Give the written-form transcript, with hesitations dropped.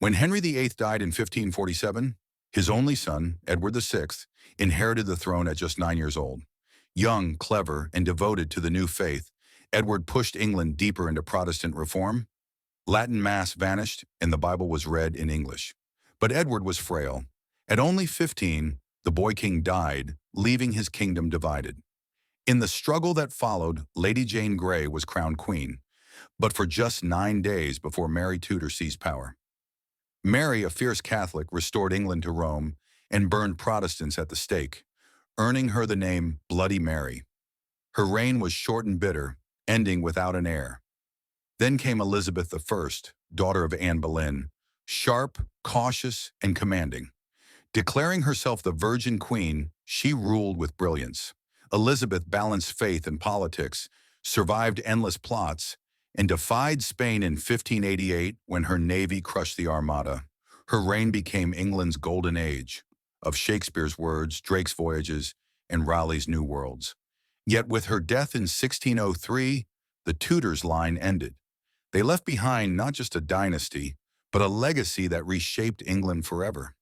When Henry VIII died in 1547, his only son, Edward VI, inherited the throne at just 9 years old. Young, clever, and devoted to the new faith, Edward pushed England deeper into Protestant reform. Latin Mass vanished, and the Bible was read in English. But Edward was frail. At only 15, the boy king died, leaving his kingdom divided. In the struggle that followed, Lady Jane Grey was crowned queen, but for just 9 days before Mary Tudor seized power. Mary, a fierce Catholic, restored England to Rome and burned Protestants at the stake, earning her the name Bloody Mary. Her reign was short and bitter, ending without an heir. Then came Elizabeth I, daughter of Anne Boleyn, sharp, cautious, and commanding. Declaring herself the Virgin Queen, she ruled with brilliance. Elizabeth balanced faith and politics, survived endless plots, and defied Spain in 1588 when her navy crushed the Armada. Her reign became England's golden age, of Shakespeare's words, Drake's voyages, and Raleigh's New Worlds. Yet with her death in 1603, the Tudors line ended. They left behind not just a dynasty, but a legacy that reshaped England forever.